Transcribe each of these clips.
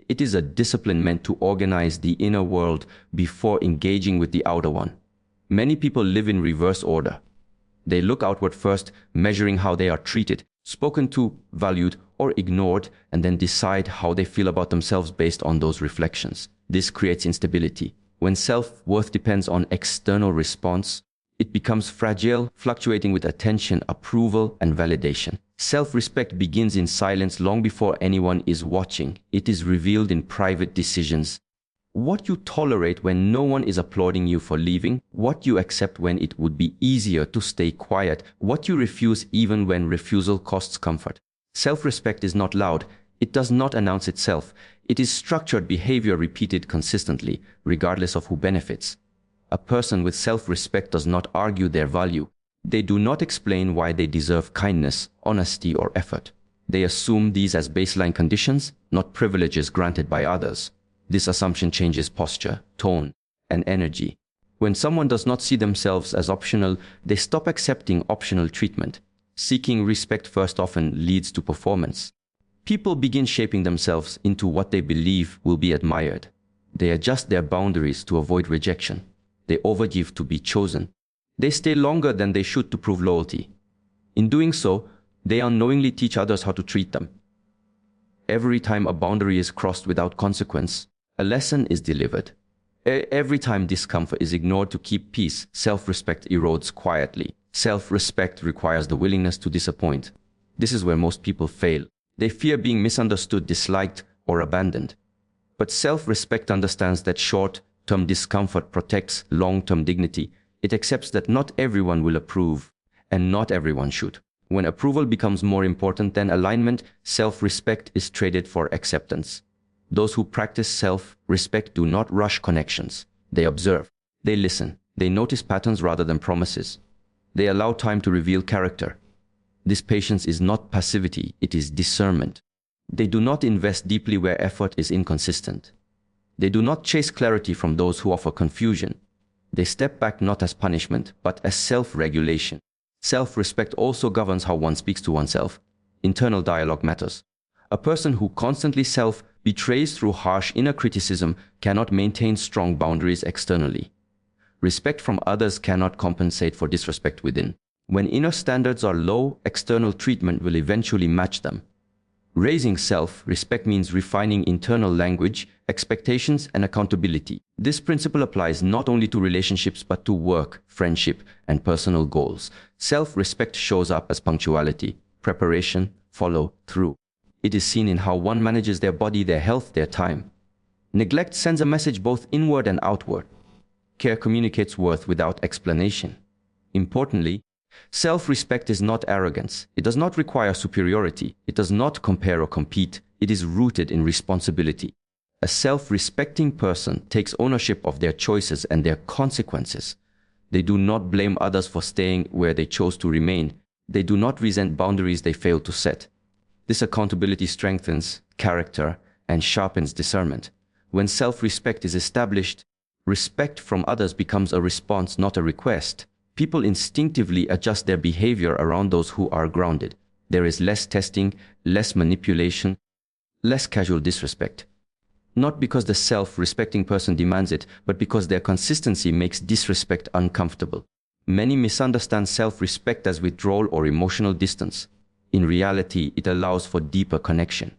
It is a discipline meant to organize the inner world before engaging with the outer one. Many people live in reverse order. They look outward first, measuring how they are treated, spoken to, valued, or ignored, and then decide how they feel about themselves based on those reflections. This creates instability. When self-worth depends on external response, it becomes fragile, fluctuating with attention, approval, and validation. Self-respect begins in silence long before anyone is watching. It is revealed in private decisions. What you tolerate when no one is applauding you for leaving, what you accept when it would be easier to stay quiet, what you refuse even when refusal costs comfort. Self-respect is not loud. It does not announce itself. It is structured behavior repeated consistently, regardless of who benefits. A person with self-respect does not argue their value. They do not explain why they deserve kindness, honesty, or effort. They assume these as baseline conditions, not privileges granted by others. This assumption changes posture, tone, and energy. When someone does not see themselves as optional, they stop accepting optional treatment. Seeking respect first often leads to performance. People begin shaping themselves into what they believe will be admired. They adjust their boundaries to avoid rejection. They overgive to be chosen. They stay longer than they should to prove loyalty. In doing so, they unknowingly teach others how to treat them. Every time a boundary is crossed without consequence, a lesson is delivered. Every time discomfort is ignored to keep peace, self-respect erodes quietly. Self-respect requires the willingness to disappoint. This is where most people fail. They fear being misunderstood, disliked, or abandoned. But self-respect understands that short-term discomfort protects long-term dignity. It accepts that not everyone will approve, and not everyone should. When approval becomes more important than alignment, self-respect is traded for acceptance. Those who practice self-respect do not rush connections. They observe. They listen. They notice patterns rather than promises. They allow time to reveal character. This patience is not passivity, it is discernment. They do not invest deeply where effort is inconsistent. They do not chase clarity from those who offer confusion. They step back not as punishment, but as self-regulation. Self-respect also governs how one speaks to oneself. Internal dialogue matters. A person who constantly self-betrays through harsh inner criticism cannot maintain strong boundaries externally. Respect from others cannot compensate for disrespect within. When inner standards are low, external treatment will eventually match them. Raising self-respect means refining internal language, expectations, and accountability. This principle applies not only to relationships but to work, friendship, and personal goals. Self-respect shows up as punctuality, preparation, follow through. It is seen in how one manages their body, their health, their time. Neglect sends a message both inward and outward. Care communicates worth without explanation. Importantly, self-respect is not arrogance. It does not require superiority. It does not compare or compete. It is rooted in responsibility. A self-respecting person takes ownership of their choices and their consequences. They do not blame others for staying where they chose to remain. They do not resent boundaries they failed to set. This accountability strengthens character and sharpens discernment. When self-respect is established, respect from others becomes a response, not a request. People instinctively adjust their behavior around those who are grounded. There is less testing, less manipulation, less casual disrespect. Not because the self-respecting person demands it, but because their consistency makes disrespect uncomfortable. Many misunderstand self-respect as withdrawal or emotional distance. In reality, it allows for deeper connection.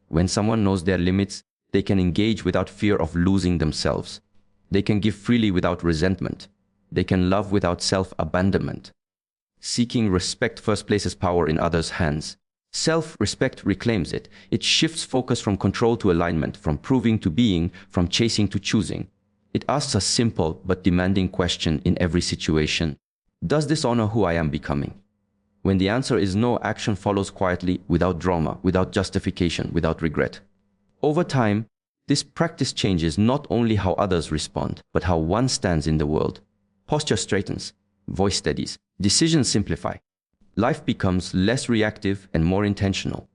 When someone knows their limits, they can engage without fear of losing themselves. They can give freely without resentment. They can love without self-abandonment. Seeking respect first places power in others' hands. Self-respect reclaims it. It shifts focus from control to alignment, from proving to being, from chasing to choosing. It asks a simple but demanding question in every situation. Does this honor who I am becoming? When the answer is no, action follows quietly, without drama, without justification, without regret. Over time, this practice changes not only how others respond, but how one stands in the world. Posture straightens, voice steadies, decisions simplify. Life becomes less reactive and more intentional.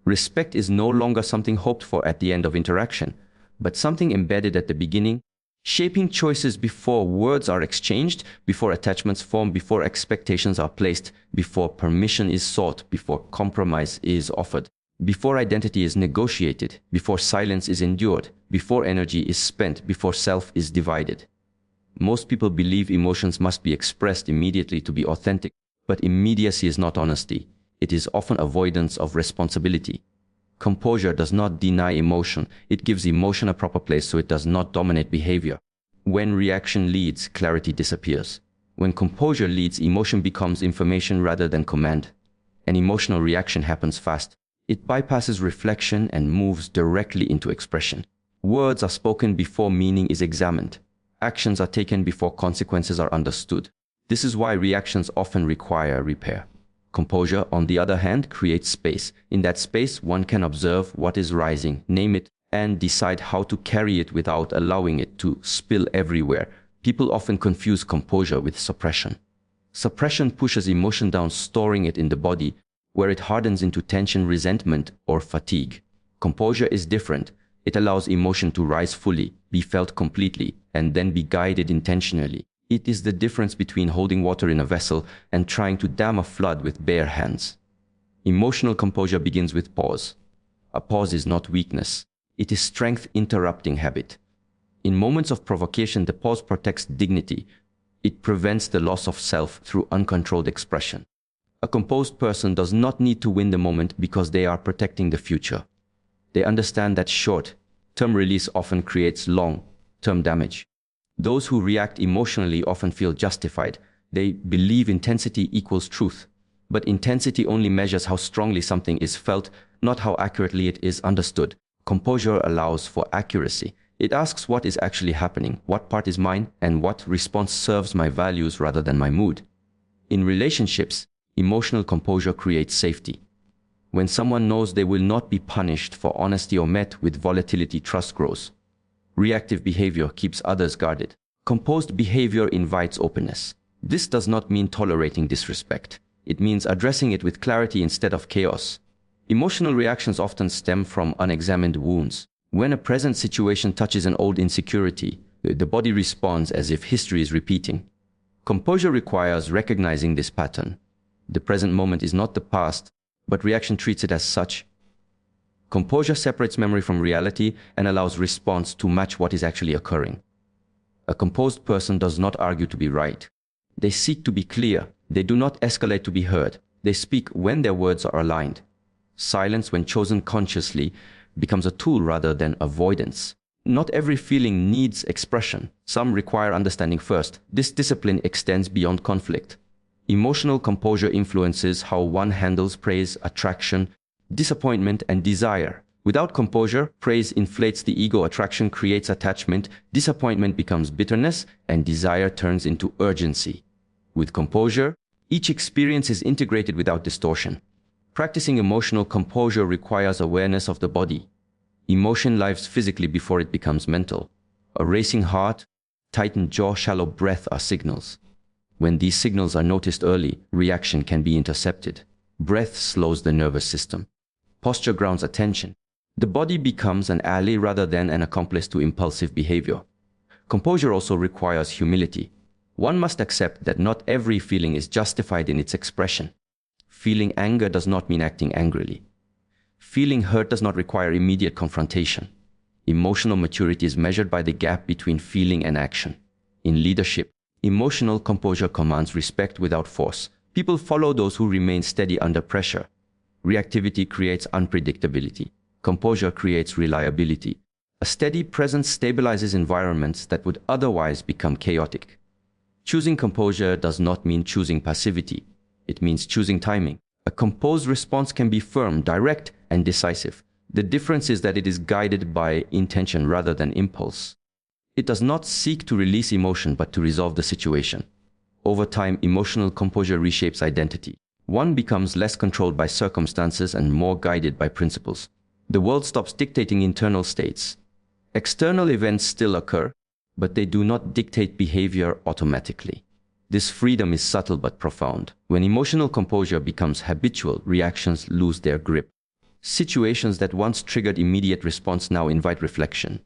Respect is no longer something hoped for at the end of interaction, but something embedded at the beginning, shaping choices before words are exchanged, before attachments form, before expectations are placed, before permission is sought, before compromise is offered. before identity is negotiated, before silence is endured, before energy is spent, before self is divided. Most people believe emotions must be expressed immediately to be authentic, but immediacy is not honesty. It is often avoidance of responsibility. Composure does not deny emotion, it gives emotion a proper place so it does not dominate behavior. When reaction leads, clarity disappears. When composure leads, emotion becomes information rather than command. An emotional reaction happens fast. It bypasses reflection and moves directly into expression. Words are spoken before meaning is examined. Actions are taken before consequences are understood. This is why reactions often require repair. Composure, on the other hand, creates space. In that space, one can observe what is rising, name it, and decide how to carry it without allowing it to spill everywhere. People often confuse composure with suppression. Suppression pushes emotion down, storing it in the body, where it hardens into tension, resentment, or fatigue. Composure is different. It allows emotion to rise fully, be felt completely, and then be guided intentionally. It is the difference between holding water in a vessel and trying to dam a flood with bare hands. Emotional composure begins with pause. A pause is not weakness. It is strength interrupting habit. In moments of provocation, the pause protects dignity. It prevents the loss of self through uncontrolled expression. A composed person does not need to win the moment because they are protecting the future. They understand that short-term release often creates long-term damage. Those who react emotionally often feel justified. They believe intensity equals truth. But intensity only measures how strongly something is felt, not how accurately it is understood. Composure allows for accuracy. It asks what is actually happening, what part is mine, and what response serves my values rather than my mood. In relationships, emotional composure creates safety. When someone knows they will not be punished for honesty or met with volatility, trust grows. Reactive behavior keeps others guarded. Composed behavior invites openness. This does not mean tolerating disrespect. It means addressing it with clarity instead of chaos. Emotional reactions often stem from unexamined wounds. When a present situation touches an old insecurity, the body responds as if history is repeating. Composure requires recognizing this pattern. The present moment is not the past, but reaction treats it as such. Composure separates memory from reality and allows response to match what is actually occurring. A composed person does not argue to be right. They seek to be clear. They do not escalate to be heard. They speak when their words are aligned. Silence, when chosen consciously, becomes a tool rather than avoidance. Not every feeling needs expression. Some require understanding first. This discipline extends beyond conflict. Emotional composure influences how one handles praise, attraction, disappointment, and desire. Without composure, praise inflates the ego, attraction creates attachment, disappointment becomes bitterness, and desire turns into urgency. With composure, each experience is integrated without distortion. Practicing emotional composure requires awareness of the body. Emotion lives physically before it becomes mental. A racing heart, tightened jaw, shallow breath are signals. When these signals are noticed early, reaction can be intercepted. Breath slows the nervous system. Posture grounds attention. The body becomes an ally rather than an accomplice to impulsive behavior. Composure also requires humility. One must accept that not every feeling is justified in its expression. Feeling anger does not mean acting angrily. Feeling hurt does not require immediate confrontation. Emotional maturity is measured by the gap between feeling and action. In leadership, emotional composure commands respect without force. People follow those who remain steady under pressure. Reactivity creates unpredictability. Composure creates reliability. A steady presence stabilizes environments that would otherwise become chaotic. Choosing composure does not mean choosing passivity. It means choosing timing. A composed response can be firm, direct, and decisive. The difference is that it is guided by intention rather than impulse. It does not seek to release emotion but to resolve the situation. Over time, emotional composure reshapes identity. One becomes less controlled by circumstances and more guided by principles. The world stops dictating internal states. External events still occur, but they do not dictate behavior automatically. This freedom is subtle but profound. When emotional composure becomes habitual, reactions lose their grip. Situations that once triggered immediate response now invite reflection.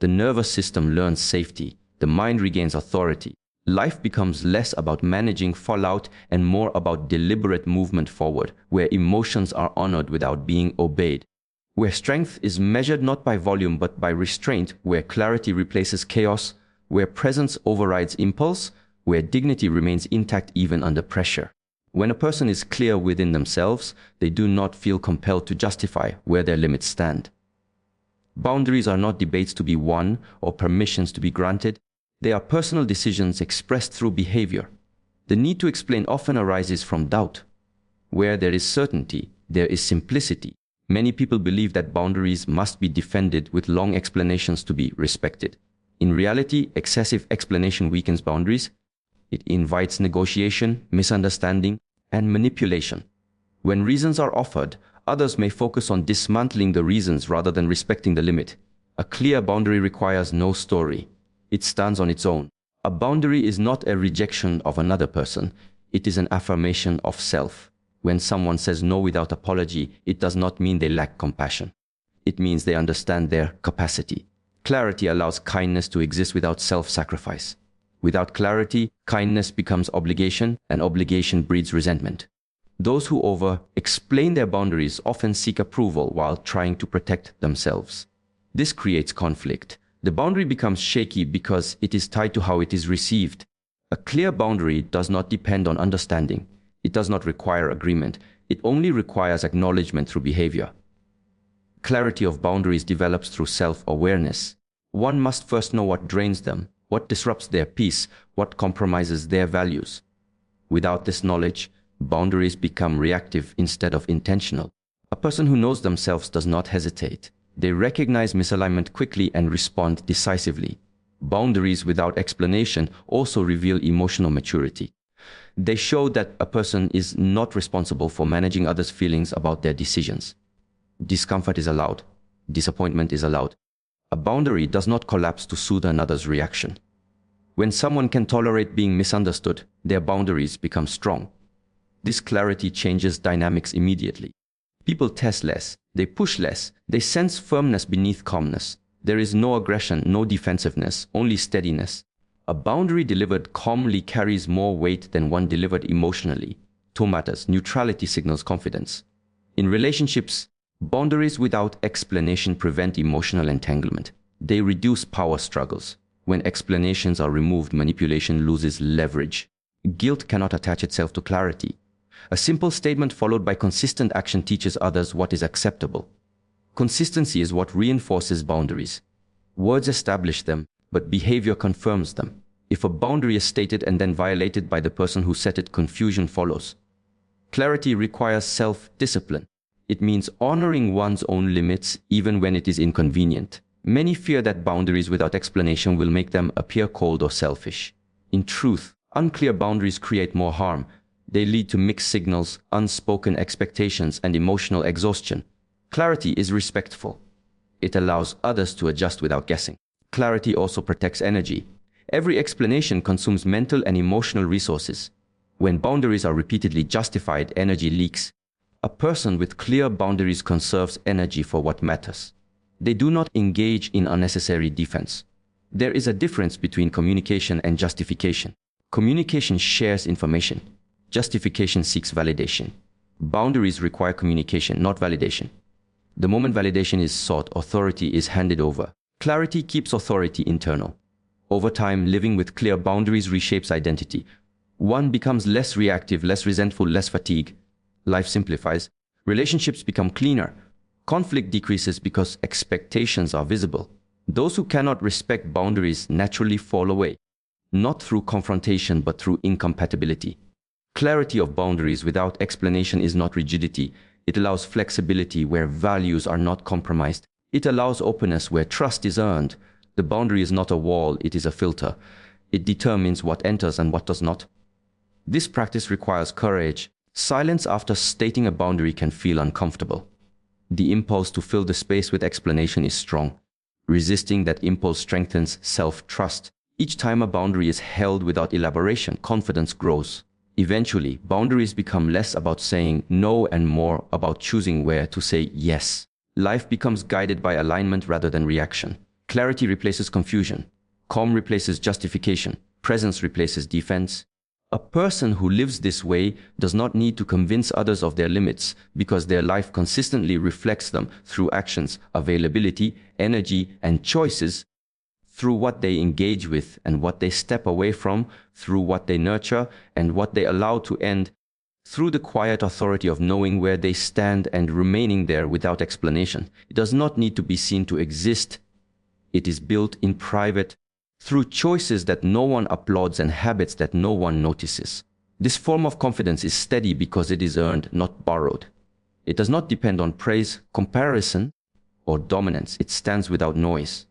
The nervous system learns safety. The mind regains authority. Life becomes less about managing fallout and more about deliberate movement forward, where emotions are honored without being obeyed. Where strength is measured not by volume but by restraint, where clarity replaces chaos, where presence overrides impulse, where dignity remains intact even under pressure. When a person is clear within themselves, they do not feel compelled to justify where their limits stand. Boundaries are not debates to be won or permissions to be granted. They are personal decisions expressed through behavior. The need to explain often arises from doubt. Where there is certainty, there is simplicity. Many people believe that boundaries must be defended with long explanations to be respected. In reality, excessive explanation weakens boundaries. It invites negotiation, misunderstanding, and manipulation. When reasons are offered, others may focus on dismantling the reasons rather than respecting the limit. A clear boundary requires no story. It stands on its own. A boundary is not a rejection of another person. It is an affirmation of self. When someone says no without apology, it does not mean they lack compassion. It means they understand their capacity. Clarity allows kindness to exist without self-sacrifice. Without clarity, kindness becomes obligation, and obligation breeds resentment. Those who over-explain their boundaries often seek approval while trying to protect themselves. This creates conflict. The boundary becomes shaky because it is tied to how it is received. A clear boundary does not depend on understanding. It does not require agreement. It only requires acknowledgement through behavior. Clarity of boundaries develops through self-awareness. One must first know what drains them, what disrupts their peace, what compromises their values. Without this knowledge, boundaries become reactive instead of intentional. A person who knows themselves does not hesitate. They recognize misalignment quickly and respond decisively. Boundaries without explanation also reveal emotional maturity. They show that a person is not responsible for managing others' feelings about their decisions. Discomfort is allowed. Disappointment is allowed. A boundary does not collapse to soothe another's reaction. When someone can tolerate being misunderstood, their boundaries become strong. This clarity changes dynamics immediately. People test less, they push less, they sense firmness beneath calmness. There is no aggression, no defensiveness, only steadiness. A boundary delivered calmly carries more weight than one delivered emotionally. Tone matters, neutrality signals confidence. In relationships, boundaries without explanation prevent emotional entanglement. They reduce power struggles. When explanations are removed, manipulation loses leverage. Guilt cannot attach itself to clarity. A simple statement followed by consistent action teaches others what is acceptable. Consistency is what reinforces boundaries. Words establish them, but behavior confirms them. If a boundary is stated and then violated by the person who set it, confusion follows. Clarity requires self-discipline. It means honoring one's own limits even when it is inconvenient. Many fear that boundaries without explanation will make them appear cold or selfish. In truth, unclear boundaries create more harm. They lead to mixed signals, unspoken expectations, and emotional exhaustion. Clarity is respectful. It allows others to adjust without guessing. Clarity also protects energy. Every explanation consumes mental and emotional resources. When boundaries are repeatedly justified, energy leaks. A person with clear boundaries conserves energy for what matters. They do not engage in unnecessary defense. There is a difference between communication and justification. Communication shares information. Justification seeks validation. Boundaries require communication, not validation. The moment validation is sought, authority is handed over. Clarity keeps authority internal. Over time, living with clear boundaries reshapes identity. One becomes less reactive, less resentful, less fatigued. Life simplifies. Relationships become cleaner. Conflict decreases because expectations are visible. Those who cannot respect boundaries naturally fall away, not through confrontation but through incompatibility. Clarity of boundaries without explanation is not rigidity. It allows flexibility where values are not compromised. It allows openness where trust is earned. The boundary is not a wall, it is a filter. It determines what enters and what does not. This practice requires courage. Silence after stating a boundary can feel uncomfortable. The impulse to fill the space with explanation is strong. Resisting that impulse strengthens self-trust. Each time a boundary is held without elaboration, confidence grows. Eventually, boundaries become less about saying no and more about choosing where to say yes. Life becomes guided by alignment rather than reaction. Clarity replaces confusion. Calm replaces justification. Presence replaces defense. A person who lives this way does not need to convince others of their limits because their life consistently reflects them through actions, availability, energy, and choices, through what they engage with and what they step away from, through what they nurture and what they allow to end, through the quiet authority of knowing where they stand and remaining there without explanation. It does not need to be seen to exist. It is built in private, through choices that no one applauds and habits that no one notices. This form of confidence is steady because it is earned, not borrowed. It does not depend on praise, comparison, or dominance. It stands without noise.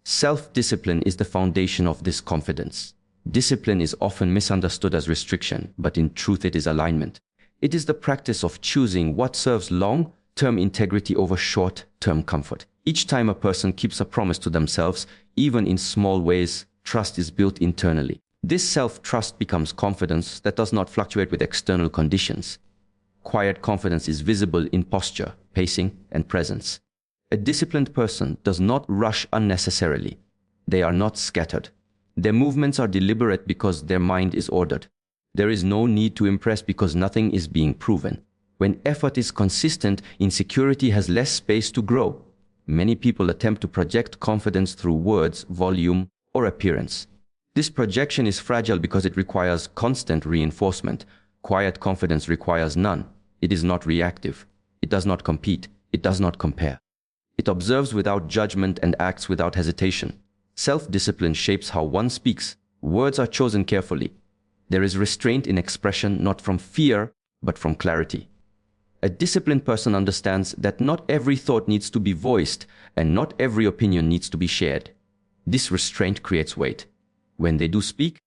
Self-discipline is the foundation of this confidence. Discipline is often misunderstood as restriction, but in truth it is alignment. It is the practice of choosing what serves long-term integrity over short-term comfort. Each time a person keeps a promise to themselves, even in small ways, trust is built internally. This self-trust becomes confidence that does not fluctuate with external conditions. Quiet confidence is visible in posture, pacing, and presence. A disciplined person does not rush unnecessarily. They are not scattered. Their movements are deliberate because their mind is ordered. There is no need to impress because nothing is being proven. When effort is consistent, insecurity has less space to grow. Many people attempt to project confidence through words, volume, or appearance. This projection is fragile because it requires constant reinforcement. Quiet confidence requires none. It is not reactive. It does not compete. It does not compare. It observes without judgment and acts without hesitation. Self-discipline shapes how one speaks. Words are chosen carefully. There is restraint in expression, not from fear, but from clarity. A disciplined person understands that not every thought needs to be voiced and not every opinion needs to be shared. This restraint creates weight. When they do speak,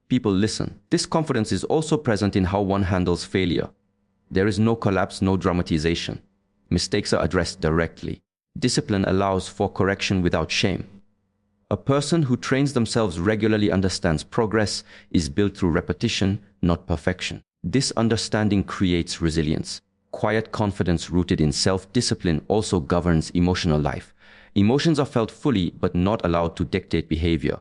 people listen. This confidence is also present in how one handles failure. There is no collapse, no dramatization. Mistakes are addressed directly. Discipline allows for correction without shame. A person who trains themselves regularly understands progress is built through repetition, not perfection. This understanding creates resilience. Quiet confidence rooted in self-discipline also governs emotional life. Emotions are felt fully but not allowed to dictate behavior.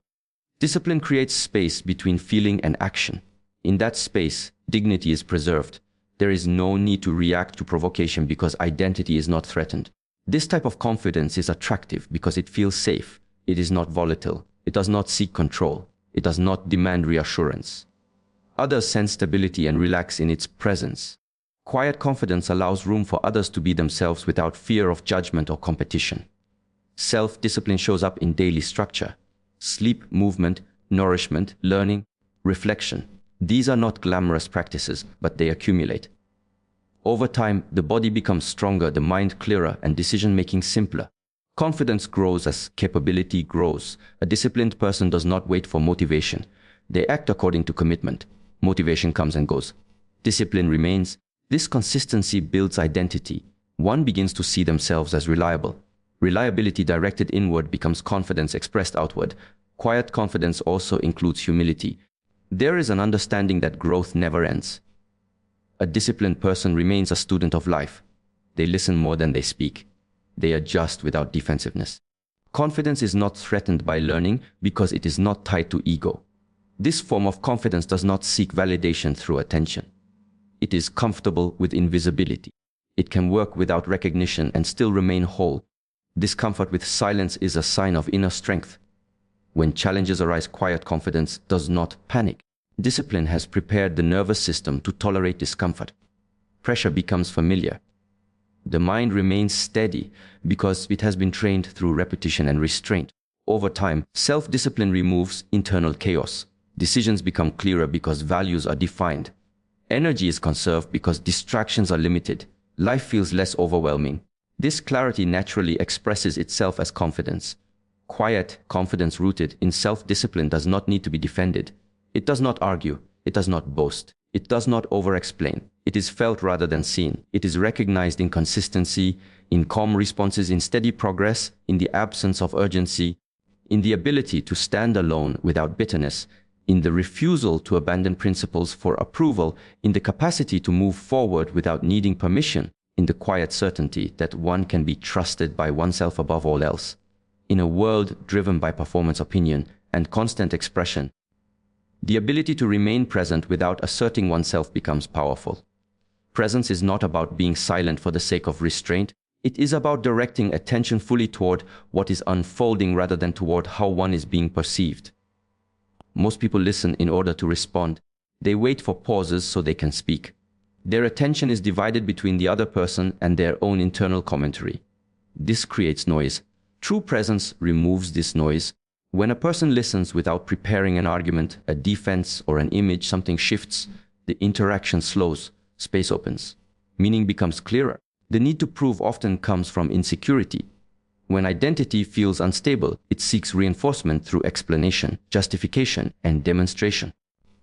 Discipline creates space between feeling and action. In that space, dignity is preserved. There is no need to react to provocation because identity is not threatened. This type of confidence is attractive because it feels safe. It is not volatile. It does not seek control. It does not demand reassurance. Others sense stability and relax in its presence. Quiet confidence allows room for others to be themselves without fear of judgment or competition. Self-discipline shows up in daily structure. Sleep, movement, nourishment, learning, reflection. These are not glamorous practices, but they accumulate. Over time, the body becomes stronger, the mind clearer, and decision-making simpler. Confidence grows as capability grows. A disciplined person does not wait for motivation. They act according to commitment. Motivation comes and goes. Discipline remains. This consistency builds identity. One begins to see themselves as reliable. Reliability directed inward becomes confidence expressed outward. Quiet confidence also includes humility. There is an understanding that growth never ends. A disciplined person remains a student of life. They listen more than they speak. They adjust without defensiveness. Confidence is not threatened by learning because it is not tied to ego. This form of confidence does not seek validation through attention. It is comfortable with invisibility. It can work without recognition and still remain whole. Discomfort with silence is a sign of inner strength. When challenges arise, quiet confidence does not panic. Discipline has prepared the nervous system to tolerate discomfort. Pressure becomes familiar. The mind remains steady because it has been trained through repetition and restraint. Over time, self-discipline removes internal chaos. Decisions become clearer because values are defined. Energy is conserved because distractions are limited. Life feels less overwhelming. This clarity naturally expresses itself as confidence. Quiet confidence rooted in self-discipline does not need to be defended. It does not argue. It does not boast. It does not over-explain. It is felt rather than seen. It is recognized in consistency, in calm responses, in steady progress, in the absence of urgency, in the ability to stand alone without bitterness, in the refusal to abandon principles for approval, in the capacity to move forward without needing permission, in the quiet certainty that one can be trusted by oneself above all else. In a world driven by performance, opinion, and constant expression, The ability to remain present without asserting oneself becomes powerful. Presence is not about being silent for the sake of restraint. It is about directing attention fully toward what is unfolding rather than toward how one is being perceived. Most people listen in order to respond. They wait for pauses so they can speak. Their attention is divided between the other person and their own internal commentary. This creates noise. True presence removes this noise. When a person listens without preparing an argument, a defense, or an image, something shifts. The interaction slows. Space opens. Meaning becomes clearer. The need to prove often comes from insecurity. When identity feels unstable, it seeks reinforcement through explanation, justification, and demonstration.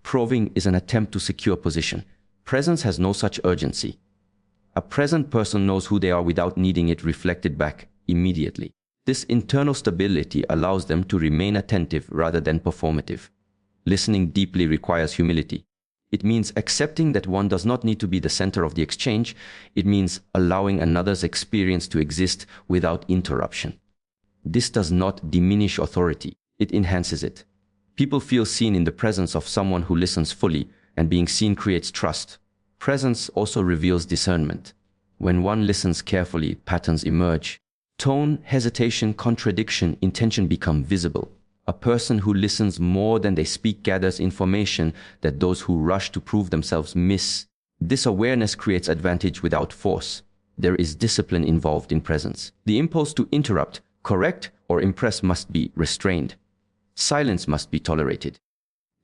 Proving is an attempt to secure position. Presence has no such urgency. A present person knows who they are without needing it reflected back immediately. This internal stability allows them to remain attentive rather than performative. Listening deeply requires humility. It means accepting that one does not need to be the center of the exchange. It means allowing another's experience to exist without interruption. This does not diminish authority. It enhances it. People feel seen in the presence of someone who listens fully, and being seen creates trust. Presence also reveals discernment. When one listens carefully, patterns emerge. Tone, hesitation, contradiction, intention become visible. A person who listens more than they speak gathers information that those who rush to prove themselves miss. This awareness creates advantage without force. There is discipline involved in presence. The impulse to interrupt, correct, or impress must be restrained. Silence must be tolerated.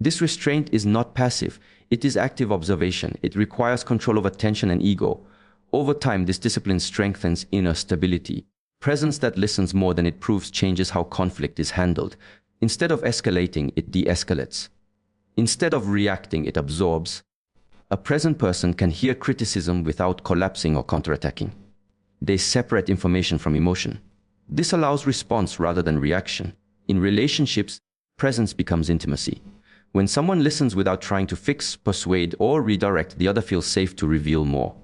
This restraint is not passive. It is active observation. It requires control of attention and ego. Over time, this discipline strengthens inner stability. Presence that listens more than it proves changes how conflict is handled. Instead of escalating, it de-escalates. Instead of reacting, it absorbs. A present person can hear criticism without collapsing or counterattacking. They separate information from emotion. This allows response rather than reaction. In relationships, presence becomes intimacy. When someone listens without trying to fix, persuade, or redirect, the other feels safe to reveal more.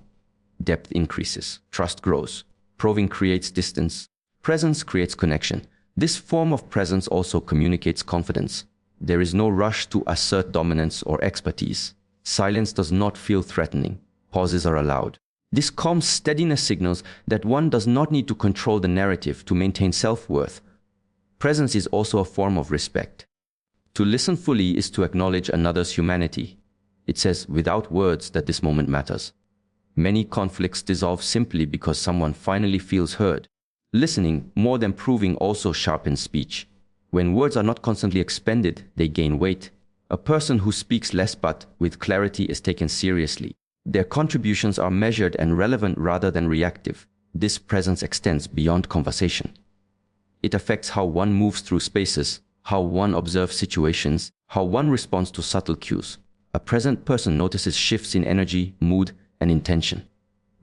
Depth increases. Trust grows. Probing creates distance. Presence creates connection. This form of presence also communicates confidence. There is no rush to assert dominance or expertise. Silence does not feel threatening. Pauses are allowed. This calm steadiness signals that one does not need to control the narrative to maintain self-worth. Presence is also a form of respect. To listen fully is to acknowledge another's humanity. It says without words that this moment matters. Many conflicts dissolve simply because someone finally feels heard. Listening, more than proving, also sharpens speech. When words are not constantly expended, they gain weight. A person who speaks less but with clarity is taken seriously. Their contributions are measured and relevant rather than reactive. This presence extends beyond conversation. It affects how one moves through spaces, how one observes situations, how one responds to subtle cues. A present person notices shifts in energy, mood, and intention.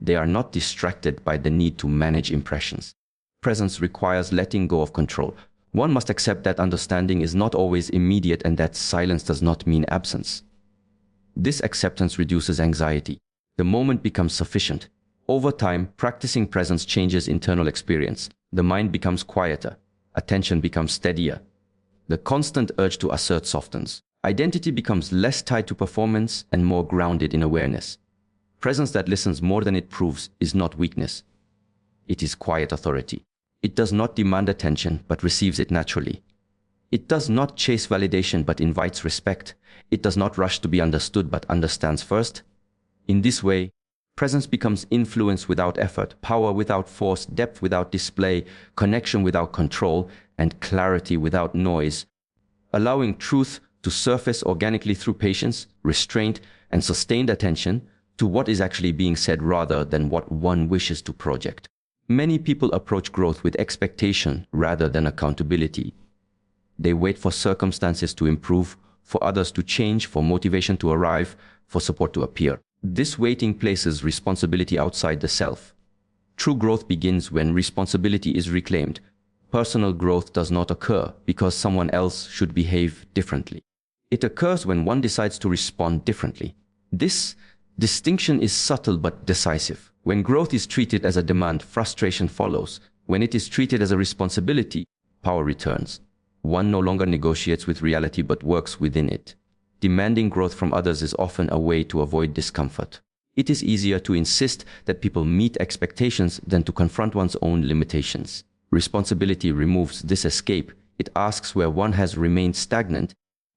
They are not distracted by the need to manage impressions. Presence requires letting go of control. One must accept that understanding is not always immediate and that silence does not mean absence. This acceptance reduces anxiety. The moment becomes sufficient. Over time, practicing presence changes internal experience. The mind becomes quieter. Attention becomes steadier. The constant urge to assert softens. Identity becomes less tied to performance and more grounded in awareness. Presence that listens more than it proves is not weakness. It is quiet authority. It does not demand attention, but receives it naturally. It does not chase validation, but invites respect. It does not rush to be understood, but understands first. In this way, presence becomes influence without effort, power without force, depth without display, connection without control, and clarity without noise, allowing truth to surface organically through patience, restraint, and sustained attention to what is actually being said rather than what one wishes to project. Many people approach growth with expectation rather than accountability. They wait for circumstances to improve, for others to change, for motivation to arrive, for support to appear. This waiting places responsibility outside the self. True growth begins when responsibility is reclaimed. Personal growth does not occur because someone else should behave differently. It occurs when one decides to respond differently. This distinction is subtle but decisive. When growth is treated as a demand, frustration follows. When it is treated as a responsibility, power returns. One no longer negotiates with reality but works within it. demanding growth from others is often a way to avoid discomfort. It is easier to insist that people meet expectations than to confront one's own limitations. Responsibility removes this escape. It asks where one has remained stagnant,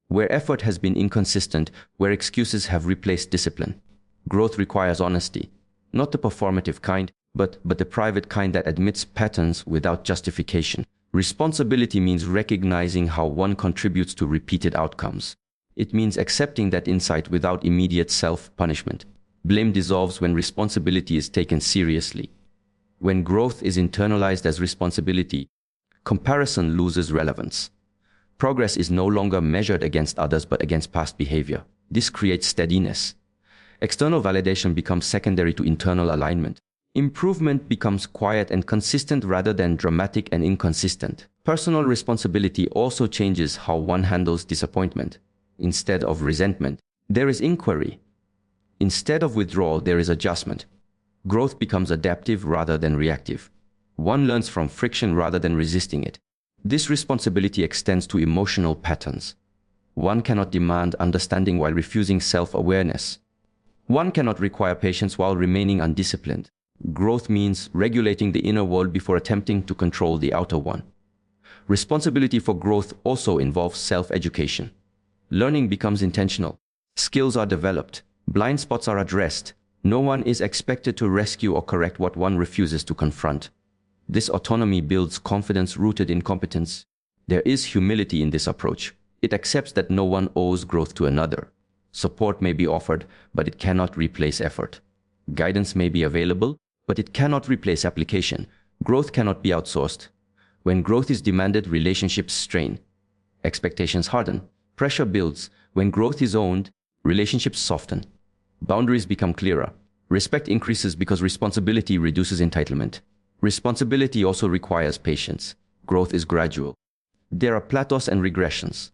where effort has been inconsistent, where excuses have replaced discipline. Growth requires honesty, not the performative kind, but the private kind that admits patterns without justification. Responsibility means recognizing how one contributes to repeated outcomes. It means accepting that insight without immediate self-punishment. Blame dissolves when responsibility is taken seriously. When growth is internalized as responsibility, comparison loses relevance. Progress is no longer measured against others but against past behavior. This creates steadiness. External validation becomes secondary to internal alignment. Improvement becomes quiet and consistent rather than dramatic and inconsistent. Personal responsibility also changes how one handles disappointment. Instead of resentment, there is inquiry. Instead of withdrawal, there is adjustment. Growth becomes adaptive rather than reactive. One learns from friction rather than resisting it. This responsibility extends to emotional patterns. One cannot demand understanding while refusing self-awareness. One cannot require patience while remaining undisciplined. Growth means regulating the inner world before attempting to control the outer one. Responsibility for growth also involves self-education. Learning becomes intentional. Skills are developed. Blind spots are addressed. No one is expected to rescue or correct what one refuses to confront. This autonomy builds confidence rooted in competence. There is humility in this approach. It accepts that no one owes growth to another. Support may be offered, but it cannot replace effort. Guidance may be available, but it cannot replace application. Growth cannot be outsourced. When growth is demanded, relationships strain. Expectations harden. Pressure builds. When growth is owned, relationships soften. Boundaries become clearer. Respect increases because responsibility reduces entitlement. Responsibility also requires patience. Growth is gradual. There are plateaus and regressions.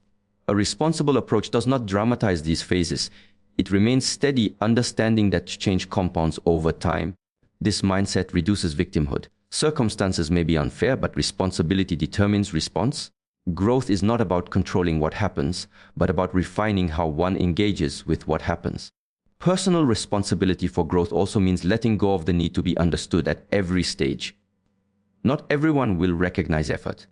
A responsible approach does not dramatize these phases. It remains steady, understanding that change compounds over time. This mindset reduces victimhood. Circumstances may be unfair, but responsibility determines response. Growth is not about controlling what happens, but about refining how one engages with what happens. Personal responsibility for growth also means letting go of the need to be understood at every stage. Not everyone will recognize effort.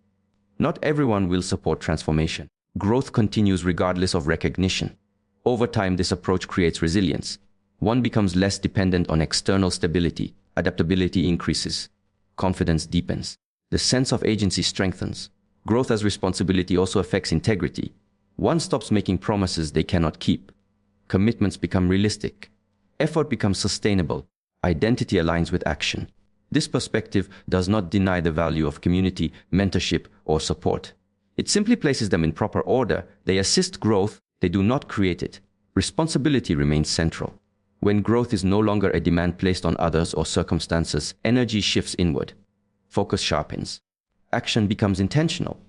Not everyone will support transformation. Growth continues regardless of recognition. Over time, this approach creates resilience. One becomes less dependent on external stability. Adaptability increases. Confidence deepens. The sense of agency strengthens. Growth as responsibility also affects integrity. One stops making promises they cannot keep. Commitments become realistic. Effort becomes sustainable. Identity aligns with action. This perspective does not deny the value of community, mentorship, or support. It simply places them in proper order. They assist growth, they do not create it. Responsibility remains central. When growth is no longer a demand placed on others or circumstances, energy shifts inward. Focus sharpens. Action becomes intentional.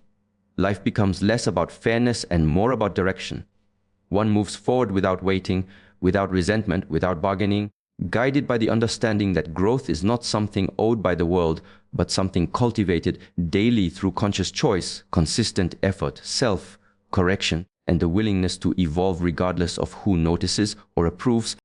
Life becomes less about fairness and more about direction. One moves forward without waiting, without resentment, without bargaining, guided by the understanding that growth is not something owed by the world, but something cultivated daily through conscious choice, consistent effort, self-correction, and the willingness to evolve regardless of who notices or approves.